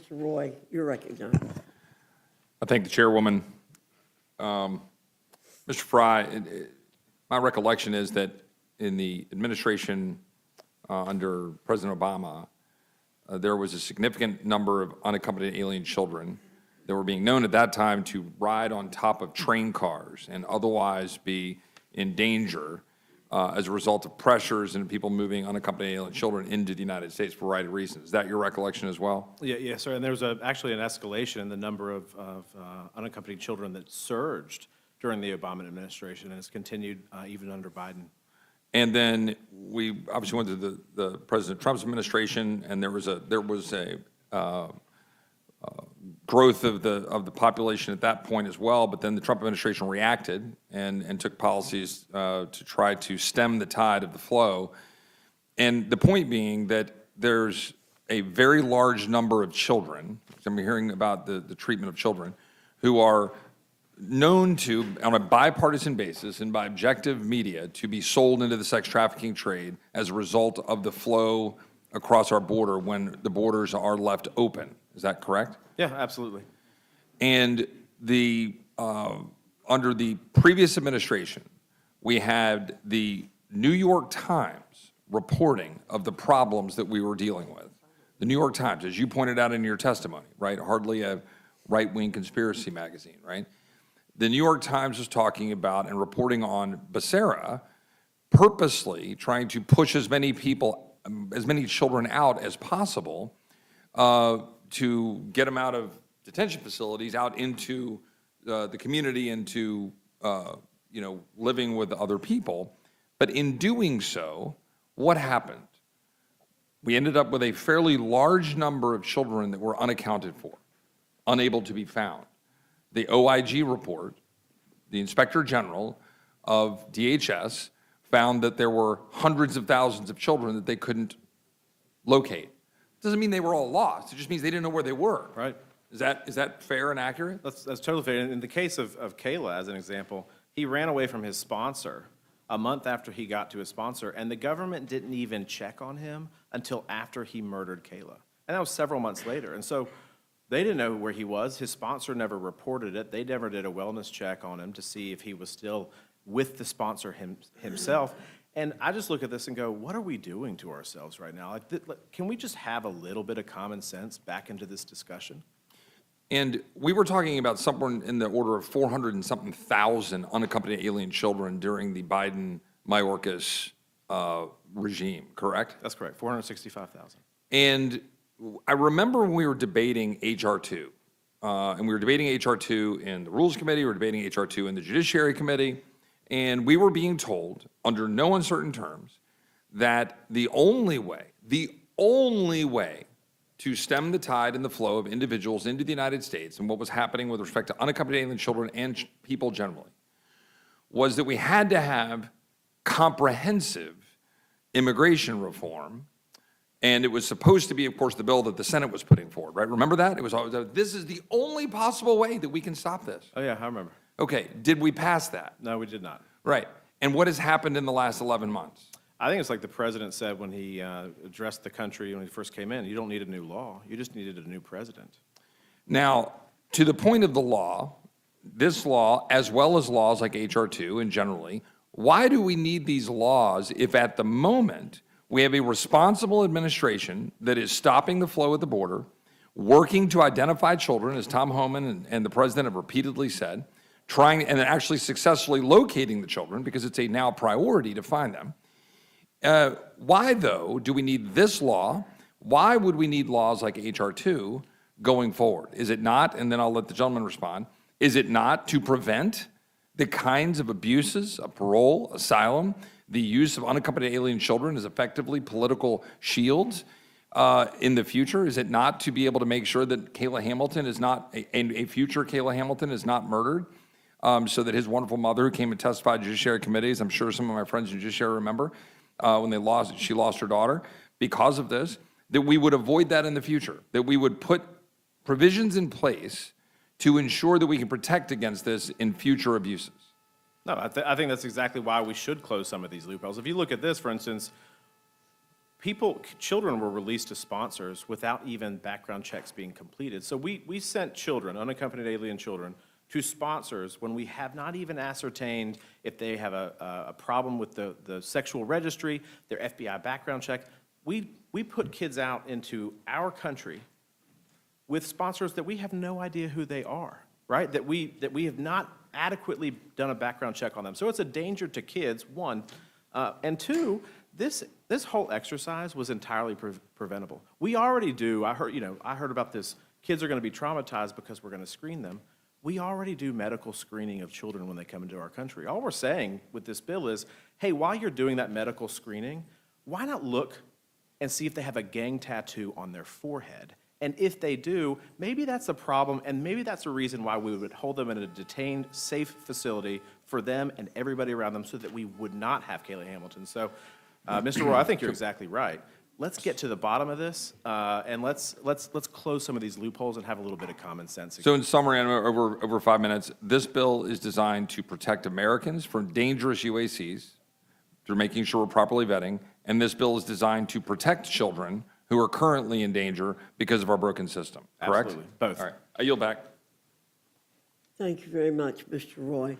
Mr. Roy, you're recognized. I thank the chairwoman. Mr. Fry, my recollection is that in the administration under President Obama, there was a significant number of unaccompanied alien children that were being known at that time to ride on top of train cars and otherwise be in danger as a result of pressures and people moving unaccompanied alien children into the United States for a variety of reasons. Is that your recollection as well? Yes, sir. And there was actually an escalation in the number of unaccompanied children that surged during the Obama administration, and it's continued even under Biden. And then we obviously went to the President Trump's administration, and there was a growth of the population at that point as well. But then the Trump administration reacted and took policies to try to stem the tide of the flow. And the point being that there's a very large number of children. I'm hearing about the treatment of children who are known to, on a bipartisan basis and by objective media, to be sold into the sex trafficking trade as a result of the flow across our border when the borders are left open. Is that correct? Yeah, absolutely. And under the previous administration, we had the New York Times reporting of the problems that we were dealing with. The New York Times, as you pointed out in your testimony, right? Hardly a right-wing conspiracy magazine, right? The New York Times was talking about and reporting on Becerra purposely trying to push as many people, as many children out as possible to get them out of detention facilities, out into the community, into living with other people. But in doing so, what happened? We ended up with a fairly large number of children that were unaccounted for, unable to be found. The OIG report, the Inspector General of DHS, found that there were hundreds of thousands of children that they couldn't locate. Doesn't mean they were all lost. It just means they didn't know where they were. Right. Is that fair and accurate? That's totally fair. In the case of Kayla, as an example, he ran away from his sponsor a month after he got to his sponsor, and the government didn't even check on him until after he murdered Kayla. And that was several months later. And so they didn't know where he was. His sponsor never reported it. They never did a wellness check on him to see if he was still with the sponsor himself. And I just look at this and go, what are we doing to ourselves right now? Can we just have a little bit of common sense back into this discussion? And we were talking about somewhere in the order of 400 and something thousand unaccompanied alien children during the Biden-Mayorkas regime, correct? That's correct, 465,000. And I remember when we were debating H.R. 2, and we were debating H.R. 2 in the Rules Committee, we were debating H.R. 2 in the Judiciary Committee, and we were being told, under no uncertain terms, that the only way to stem the tide and the flow of individuals into the United States and what was happening with respect to unaccompanied alien children and people generally was that we had to have comprehensive immigration reform. And it was supposed to be, of course, the bill that the Senate was putting forward, right? Remember that? It was always, this is the only possible way that we can stop this. Oh, yeah, I remember. Okay, did we pass that? No, we did not. Right. And what has happened in the last 11 months? I think it's like the president said when he addressed the country when he first came in, you don't need a new law, you just needed a new president. Now, to the point of the law, this law, as well as laws like H.R. 2 and generally, why do we need these laws if at the moment we have a responsible administration that is stopping the flow at the border, working to identify children, as Tom Homan and the president have repeatedly said, trying and actually successfully locating the children because it's a now priority to find them? Why, though, do we need this law? Why would we need laws like H.R. 2 going forward? Is it not, and then I'll let the gentleman respond, is it not to prevent the kinds of abuses of parole, asylum, the use of unaccompanied alien children as effectively political shields in the future? Is it not to be able to make sure that Kayla Hamilton is not, a future Kayla Hamilton is not murdered so that his wonderful mother who came and testified in Judiciary committees, I'm sure some of my friends in Judiciary remember, when she lost her daughter because of this, that we would avoid that in the future, that we would put provisions in place to ensure that we can protect against this in future abuses. No, I think that's exactly why we should close some of these loopholes. If you look at this, for instance, children were released to sponsors without even background checks being completed. So we sent children, unaccompanied alien children, to sponsors when we have not even ascertained if they have a problem with the sexual registry, their FBI background check. We put kids out into our country with sponsors that we have no idea who they are, right? That we have not adequately done a background check on them. So it's a danger to kids, one. And two, this whole exercise was entirely preventable. We already do, I heard about this, kids are going to be traumatized because we're going to screen them. We already do medical screening of children when they come into our country. All we're saying with this bill is, hey, while you're doing that medical screening, why not look and see if they have a gang tattoo on their forehead? And if they do, maybe that's a problem, and maybe that's a reason why we would hold them in a detained, safe facility for them and everybody around them so that we would not have Kayla Hamilton. So, Mr. Roy, I think you're exactly right. Let's get to the bottom of this, and let's close some of these loopholes and have a little bit of common sense. So in summary, and over 5 minutes, this bill is designed to protect Americans from dangerous UACs through making sure we're properly vetting, and this bill is designed to protect children who are currently in danger because of our broken system, correct? Absolutely, both. All right, I yield back. Thank you very much, Mr. Roy.